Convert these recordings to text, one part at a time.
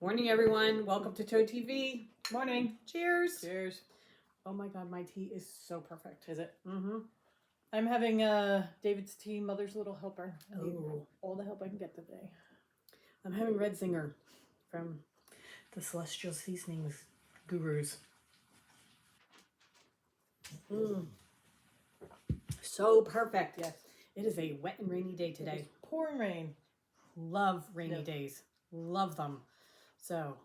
Morning, everyone. Welcome to Toad TV. Morning. Cheers. Cheers. Oh my God, my tea is so perfect. Is it? Mm-hmm. I'm having David's tea, Mother's Little Helper. Oh. All the help I can get today. I'm having Red Zinger from the Celestial Seasonings Gurus. So perfect. Yes. It is a wet and rainy day today. Pouring rain. Love rainy days. Love them. So,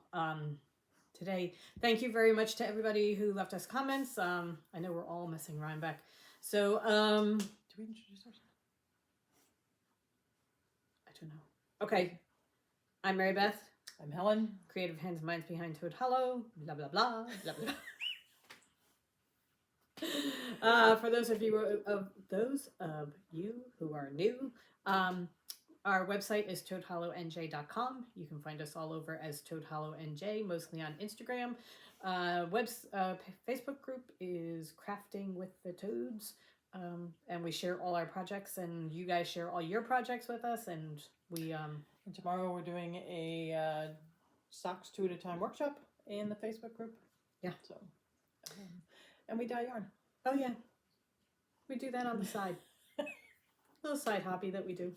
today, thank you very much to everybody who left us comments. I know we're all missing Rhinebeck. So, do we introduce ourselves? I don't know. Okay. I'm Mary Beth. I'm Helen. Creative hands and minds behind Toad Hollow. Blah, blah, blah. Blah, blah. For those of you who are new, our website is toadhollowNJ.com. You can find us all over as toadhollowNJ, mostly on Instagram. Facebook group is Crafting with the Toads, and we share all our projects, and you guys share all your projects with us, and we And tomorrow we're doing a socks 2 at a time workshop in the Facebook group. Yeah. So, and we dye yarn. Oh yeah, we do that on the side. Little side hobby that we do.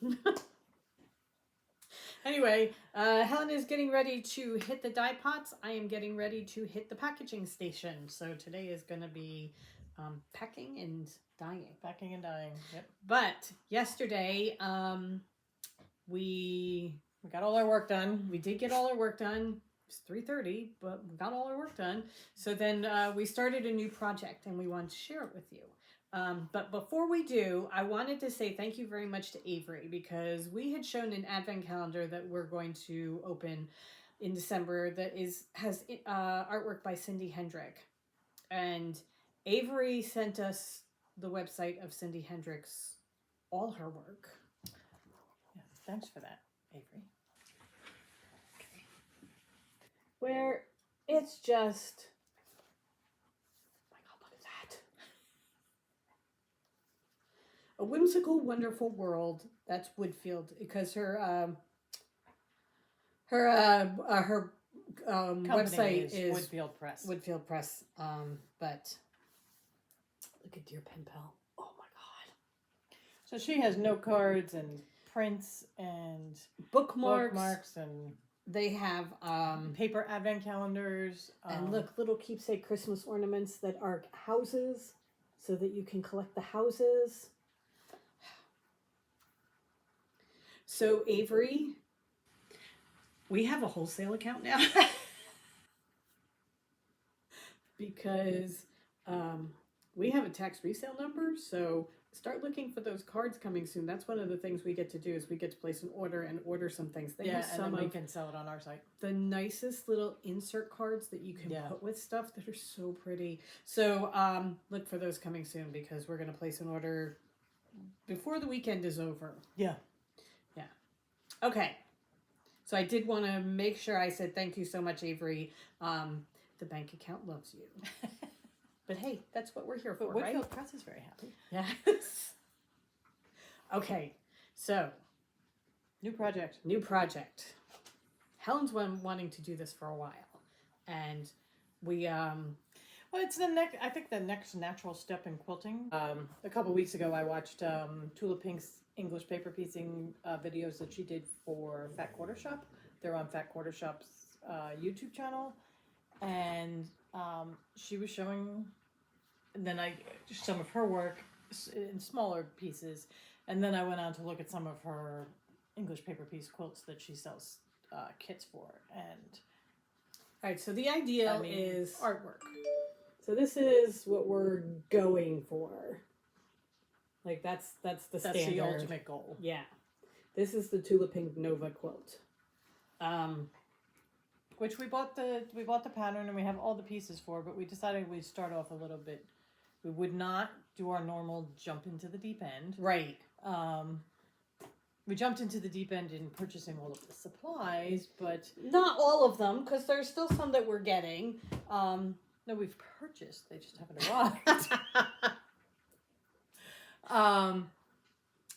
Anyway, Helen is getting ready to hit the dye pots. I am getting ready to hit the packaging station. So today is going to be packing and dyeing. Packing and dyeing. Yep. But yesterday, we got all our work done. We did get all our work done. It's 3:30, but we got all our work done. So then we started a new project, and we wanted to share it with you. But before we do, I wanted to say thank you very much to Avery, because we had shown an advent calendar that we're going to open in December that has artwork by Cindy Hendrick. And Avery sent us the website of Cindy Hendrick's, all her work. Yeah, thanks for that, Avery. Okay. Where it's just... a whimsical, wonderful world. That's Woodfield, because her website is Woodfield Press. Woodfield Press. But look at Dear Pen Pal. Oh my God! So she has note cards and prints and bookmarks, and they have paper advent calendars. And look, little keepsake Christmas ornaments that are houses, so that you can collect the houses. So Avery, we have a wholesale account now because we have a tax resale number. So start looking for those cards coming soon. That's one of the things we get to do, is we get to place an order and order some things. They have some, and then we can sell it on our site. The nicest little insert cards that you can put with stuff that are so pretty. So look for those coming soon, because we're going to place an order before the weekend is over. Yeah. Okay, so I did want to make sure I said thank you so much, Avery. The bank account loves you. But hey, that's what we're here for, right? Woodfield Press is very happy. Yes. Okay, so. New project. Helen's been wanting to do this for a while. And we... Well, it's I think the next natural step in quilting. A couple weeks ago, I watched Tula Pink's English paper piecing videos that she did for Fat Quarter Shop. They're on Fat Quarter Shop's YouTube channel, and she was showing, and then some of her work in smaller pieces, and then I went on to look at some of her English paper piece quilts that she sells kits for, and all right. So the ideal is artwork. So this is what we're going for. Like that's the standard. That's the ultimate goal. Yeah. This is the Tula Pink Nova quilt. Which we bought the pattern and we have all the pieces for, but we decided we'd start off a little bit. We would not do our normal jump into the deep end. Right. We jumped into the deep end in purchasing all of the supplies, but not all of them, because there's still some that we're getting. No, we've purchased. They just haven't arrived.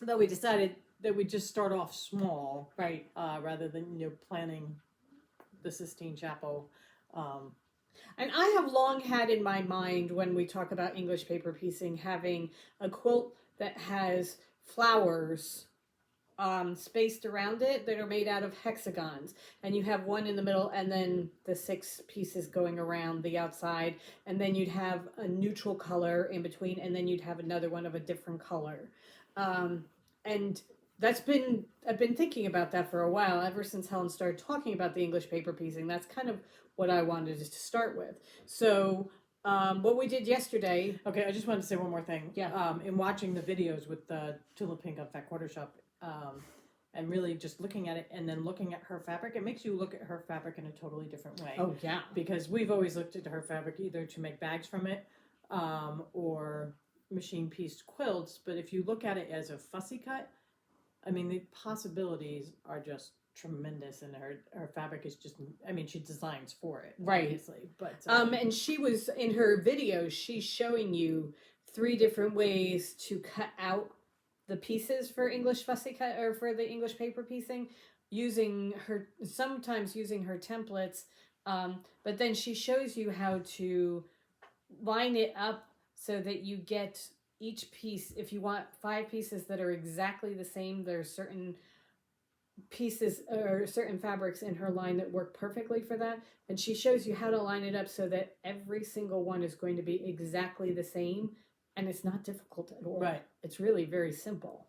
But we decided that we'd just start off small, right? Rather than planning the Sistine Chapel. And I have long had in my mind, when we talk about English paper piecing, having a quilt that has flowers spaced around it that are made out of hexagons, and you have one in the middle and then the 6 pieces going around the outside, and then you'd have a neutral color in between, and then you'd have another one of a different color. And I've been thinking about that for a while, ever since Helen started talking about the English paper piecing. That's kind of what I wanted to start with. So what we did yesterday. Okay, I just wanted to say one more thing. Yeah. In watching the videos with Tula Pink on Fat Quarter Shop, and really just looking at it and then looking at her fabric, it makes you look at her fabric in a totally different way. Oh yeah. Because we've always looked at her fabric either to make bags from it, or machine pieced quilts. But if you look at it as a fussy cut, I mean, the possibilities are just tremendous, and her fabric is just, I mean, she designs for it, right, obviously. But and she was in her videos, she's showing you 3 different ways to cut out the pieces for English fussy cut, or for the English paper piecing, sometimes using her templates, but then she shows you how to line it up so that you get each piece. If you want 5 pieces that are exactly the same, there are certain pieces or certain fabrics in her line that work perfectly for that, and she shows you how to line it up so that every single one is going to be exactly the same, and it's not difficult at all. Right. It's really very simple.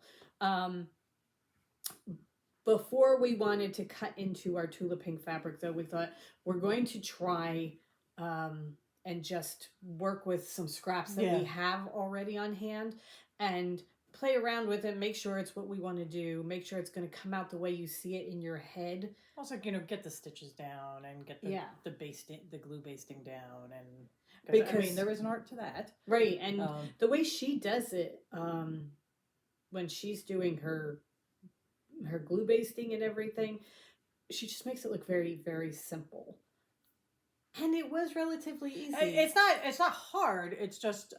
Before we wanted to cut into our Tula Pink fabric, though, we thought we're going to try and just work with some scraps that we have already on hand and play around with it, make sure it's what we want to do, make sure it's going to come out the way you see it in your head. Also, get the stitches down and get the glue basting down, and because I mean, there is an art to that, right? And the way she does it, when she's doing her glue basting and everything, she just makes it look very, very simple. And it was relatively easy. It's not hard. It's just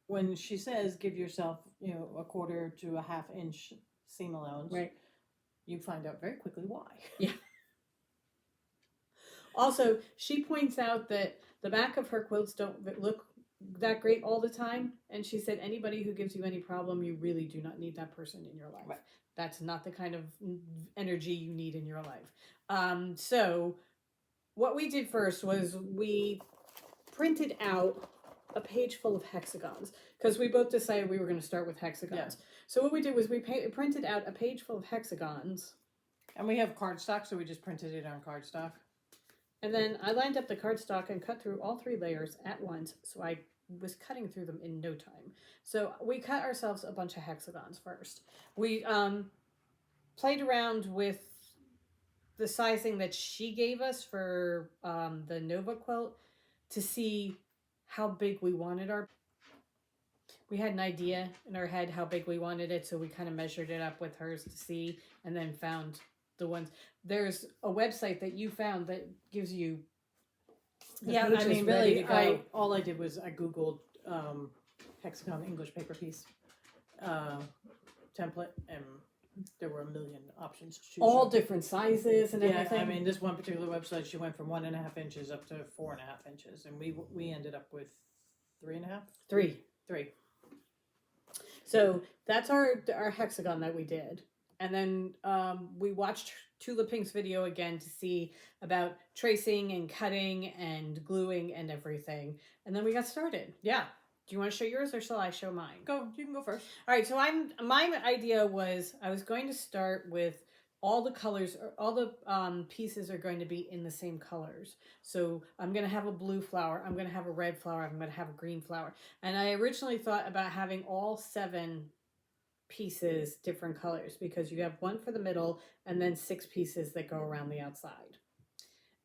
when she says give yourself, a 1/4 to a 1/2 inch seam allowance, right, you find out very quickly why. Yeah. Also, she points out that the back of her quilts don't look that great all the time, and she said anybody who gives you any problem, you really do not need that person in your life. Right. That's not the kind of energy you need in your life. So what we did first was we printed out a page full of hexagons, because we both decided we were going to start with hexagons. Yeah. So what we did was we printed out a page full of hexagons. And we have cardstock, so we just printed it on cardstock. And then I lined up the cardstock and cut through all 3 layers at once, so I was cutting through them in no time. So we cut ourselves a bunch of hexagons first. We played around with the sizing that she gave us for the Nova quilt to see how big we wanted we had an idea in our head how big we wanted it, so we kind of measured it up with hers to see, and then found the ones. There's a website that you found that gives you I mean, really, all I did was I Googled hexagon English paper piece template, and there were a million options to choose all from. Different sizes and everything. I mean, this one particular website, she went from 1.5 inches up to 4.5 inches, and we ended up with 3.5. 3. 3. So that's our hexagon that we did. And then we watched Tula Pink's video again to see about tracing and cutting and gluing and everything. And then we got started. Yeah. Do you want to show yours, or shall I show mine? You can go first. All right, so my idea was I was going to start with all the colors, all the pieces are going to be in the same colors. So I'm going to have a blue flower, I'm going to have a red flower, I'm going to have a green flower. And I originally thought about having all 7 pieces different colors, because you have 1 for the middle and then 6 pieces that go around the outside.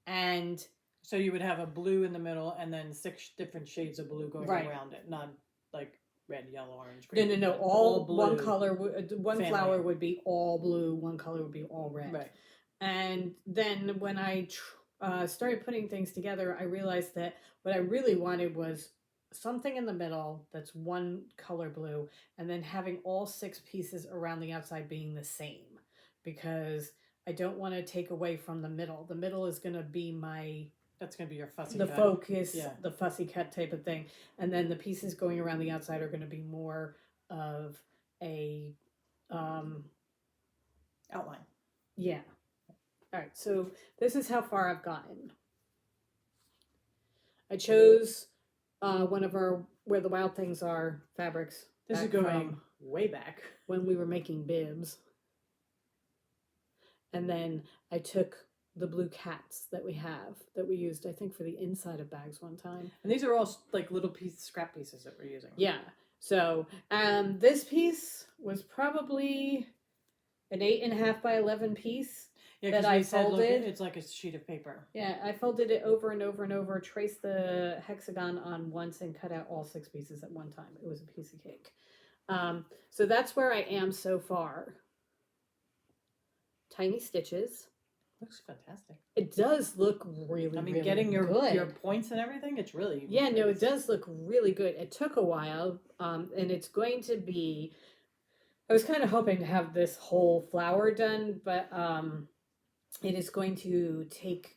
And so you would have a blue in the middle and then 6 different shades of blue going around it, not like red, yellow, orange, green. No. All blue. One color, one flower would be all blue, one color would be all red. Right. And then when I started putting things together, I realized that what I really wanted was something in the middle that's one color blue, and then having all 6 pieces around the outside being the same, because I don't want to take away from the middle. The middle is going to be That's going to be your fussy the cut. focus, Yeah. the fussy cut type of thing. And then the pieces going around the outside are going to be more of a Outline. yeah. All right, so this is how far I've gotten. I chose one of our Where the Wild Things Are fabrics. This is back going from way back. when we were making bibs. And then I took the blue cats that we have that we used, I think, for the inside of bags one time. And these are all like little scrap pieces that we're using. Yeah. So this piece was probably an 8.5 by 11 piece. Yeah, that because I we said, look, folded. it's like a sheet of paper. Yeah, I folded it over and over and over, traced the hexagon on once, and cut out all 6 pieces at one time. It was a piece of cake. So that's where I am so far. Tiny stitches. Looks fantastic. It does look really, I mean, really getting your good. points and everything, it's really Yeah, no, it does look really good. It took a while, and it's going to be. I was kind of hoping to have this whole flower done, but it is going to take.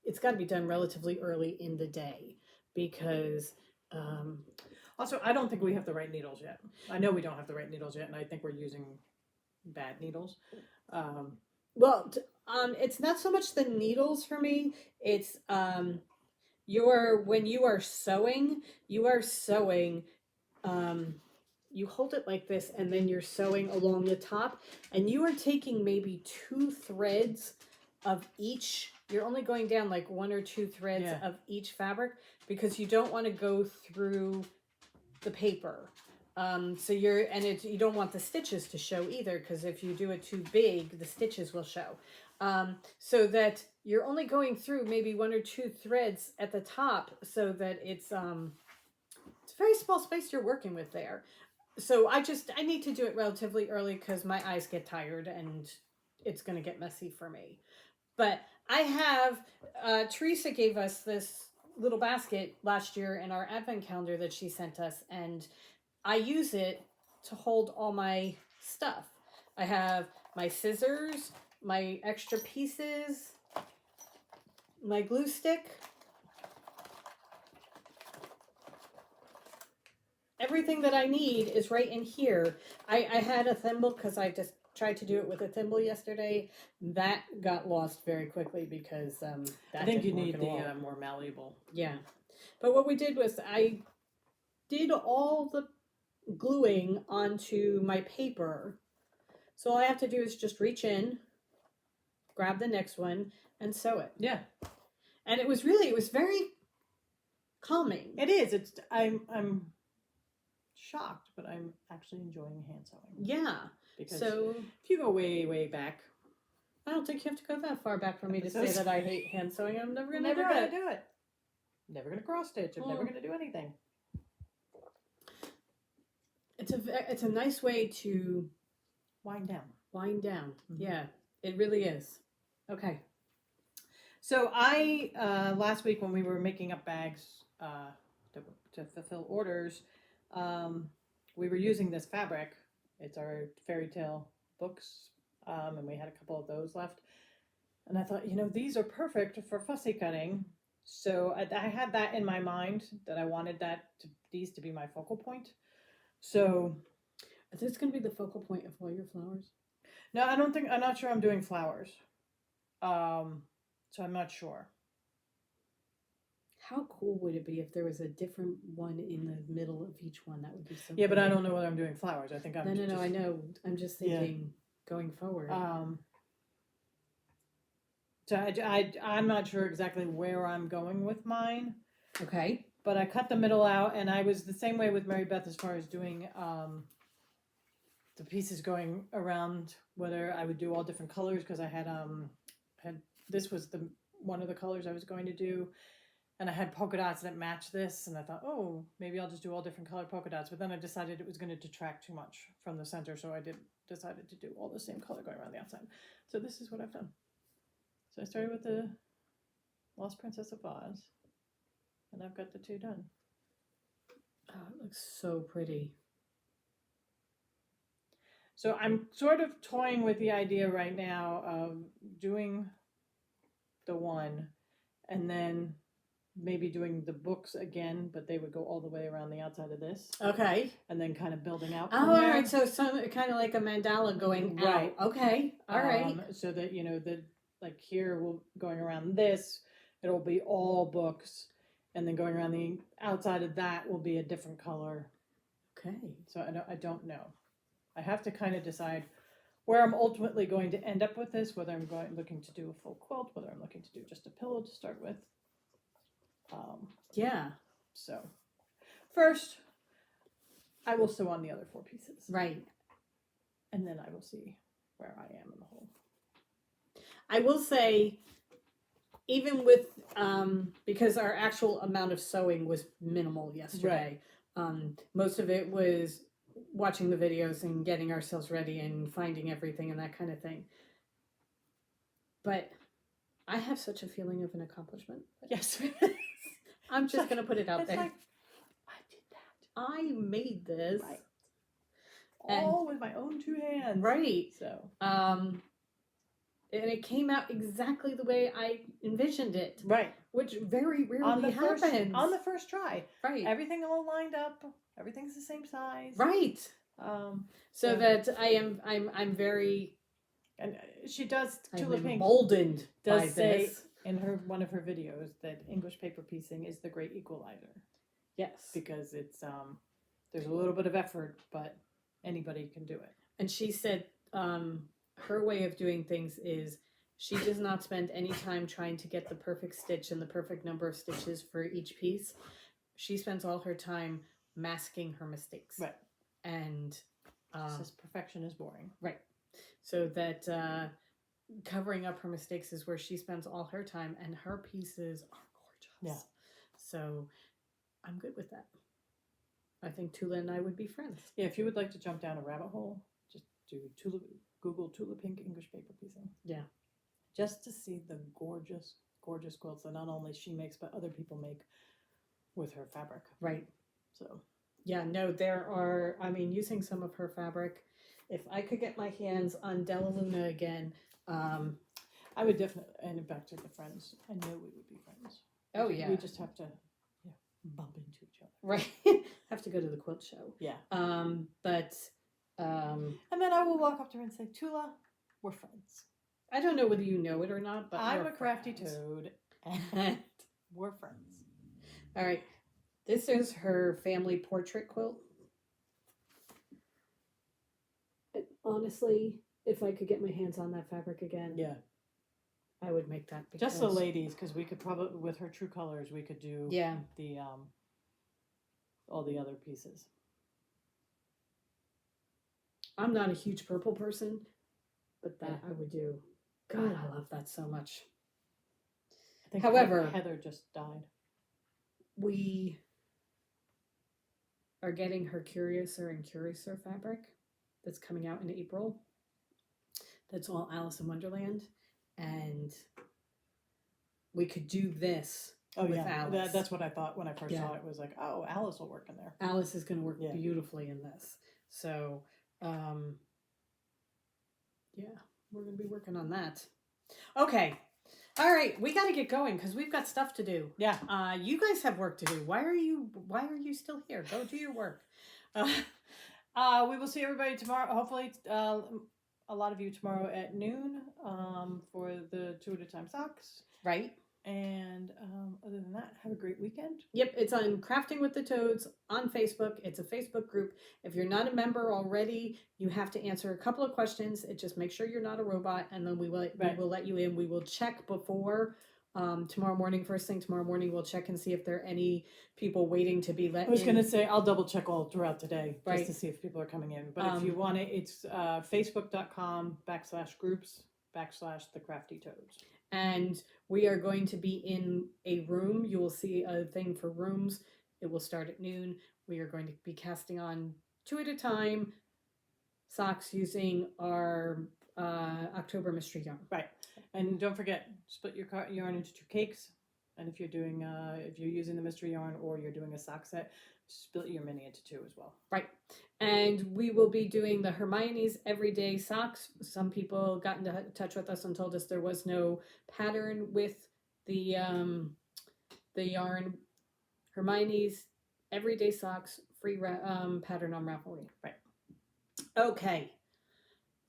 It's got to be done relatively early in the day because. Also, I don't think we have the right needles yet. I know we don't have the right needles yet, and I think we're using bad needles. Well, it's not so much the needles for me. It's when you are sewing, you hold it like this, and then you're sewing along the top, and you are taking maybe 2 threads of each. You're only going down like 1 or 2 threads of each fabric because you don't want to go through the paper. So you don't want the stitches to show either, because if you do it too big, the stitches will show. So that you're only going through maybe 1 or 2 threads at the top, so that it's a very small space you're working with there. So I need to do it relatively early because my eyes get tired and it's going to get messy for me. But I have, Teresa gave us this little basket last year in our advent calendar that she sent us, and I use it to hold all my stuff. I have my scissors, my extra pieces, my glue stick. Everything that I need is right in here. I had a thimble because I just tried to do it with a thimble yesterday. That got lost very quickly because that I think you didn't need work at the all. more malleable. Yeah. But what we did was I did all the gluing onto my paper. So all I have to do is just reach in, grab the next one, and sew it. Yeah. And it was very calming. It is. I'm shocked, but I'm actually enjoying hand sewing. Yeah. Because so if you go way, way back, I don't think you have to go that far back for me to say that I hate hand sewing. I'm never gonna do it. Never gonna cross stitch. I'm never gonna do anything. It's a nice way to wind down. Mm-hmm. Yeah, it really is. Okay. So I last week when we were making up bags to fulfill orders, we were using this fabric. It's our fairy tale books, and we had a couple of those left. And I thought, these are perfect for fussy cutting. So I had that in my mind that I wanted these to be my focal point. So is this going to be the focal point of all your flowers? No, I'm not sure I'm doing flowers. So I'm not sure. How cool would it be if there was a different one in the middle of each one? That would be so Yeah, cool. but I don't know whether I'm doing flowers. I think I'm No, I know. I'm just thinking going forward. So I'm not sure exactly where I'm going with mine. Okay. But I cut the middle out, and I was the same way with Mary Beth as far as doing the pieces going around, whether I would do all different colors, because I had this was one of the colors I was going to do, and I had polka dots that matched this, and I thought, oh, maybe I'll just do all different colored polka dots, but then I decided it was going to detract too much from the center, so I decided to do all the same color going around the outside. So this is what I've done. So I started with the Lost Princess of Oz, and I've got the 2 done. Oh, it looks so pretty. So I'm sort of toying with the idea right now of doing the one and then maybe doing the books again, but they would go all the way around the outside of this. Okay. And then kind of building out Oh, from all there. right. So some kind of like a mandala going Right. out. Okay. All right. So that, like here, going around this, it'll be all books. And then going around the outside of that will be a different color. Okay. So I don't know. I have to kind of decide where I'm ultimately going to end up with this, whether I'm looking to do a full quilt, whether I'm looking to do just a pillow to start with. Yeah. So first, I will sew on the other 4 pieces. Right. And then I will see where I am in the whole. I will say, even with, because our actual amount of sewing was minimal yesterday, most of it was watching the videos and getting ourselves ready and finding everything and that kind of thing. But I have such a feeling of an accomplishment. Yes. I'm just going to put it out there. Like, I did that. I made this. Right. All with my own 2 hands. Right. So. And it came out exactly the way I envisioned it. Right. Which very rarely happens. On the first try. Right. Everything all lined up. Everything's the same size. Right. So that I'm very. And she does. Tula Pink emboldened does by say this. in one of her videos that English paper piecing is the great equalizer. Yes. Because it's there's a little bit of effort, but anybody can do it. And she said her way of doing things is she does not spend any time trying to get the perfect stitch and the perfect number of stitches for each piece. She spends all her time masking her mistakes. Right. And says perfection is boring. Right. So that covering up her mistakes is where she spends all her time, and her pieces are gorgeous. Yeah. So I'm good with that. I think Tula and I would be friends. Yeah, if you would like to jump down a rabbit hole, just Google Tula Pink English paper piecing. Yeah. Just to see the gorgeous, gorgeous quilts that not only she makes, but other people make with her fabric. Right. So. Yeah, no, using some of her fabric, if I could get my hands on Della Luna again, I would definitely, and back to the friends, I know we would be friends. Oh, yeah. We just have to bump into each other. Right. Have to go to the quilt show. Yeah. And then I will walk up to her and say, Tula, we're friends. I don't know whether you know it or not, but I'm a crafty toad, and we're friends. All right. This is her family portrait quilt. Honestly, if I could get my hands on that fabric again, yeah, I would make that. Just the ladies, because we could probably, with her true colors, we could do the all the other pieces. I'm not a huge purple person, but that I would do. God, I love that so much. I think However, Heather just died. We are getting her Curiouser and Curiouser fabric that's coming out in April. That's all Alice in Wonderland. And we could do this with Alice. That's what I thought when I first saw it. Was like, oh, Alice will work in there. Alice is going to work beautifully in this. So, we're going to be working on that. Okay. All right, we got to get going because we've got stuff to do. Yeah. You guys have work to do. Why are you still here? Go do your work. We will see everybody tomorrow. Hopefully, a lot of you tomorrow at noon for the 2 at a time socks. Right. And other than that, have a great weekend. Yep, it's on Crafting with the Toads on Facebook. It's a Facebook group. If you're not a member already, you have to answer a couple of questions. It just make sure you're not a robot, and then we will let you in. We will check before tomorrow morning. First thing tomorrow morning, we'll check and see if there are any people waiting to be let in. I was going to say I'll double check all throughout today just right. to see if people are coming in. But if you want it, it's facebook.com/groups/the Crafty Toads. And we are going to be in a room. You will see a thing for rooms. It will start at noon. We are going to be casting on 2 at a time socks using our October mystery yarn. Right. And don't forget, split your yarn into 2 cakes. And if you're doing, if you're using the mystery yarn or you're doing a sock set, split your mini into two as well. Right. And we will be doing the Hermione's Everyday Socks. Some people got into touch with us and told us there was no pattern with the yarn. Hermione's Everyday Socks free pattern on Ravelry. Right. Okay.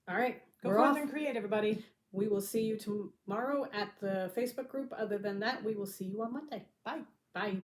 All right. Go We're forth off. and create, everybody. We will see you tomorrow at the Facebook group. Other than that, we will see you on Monday. Bye. Bye.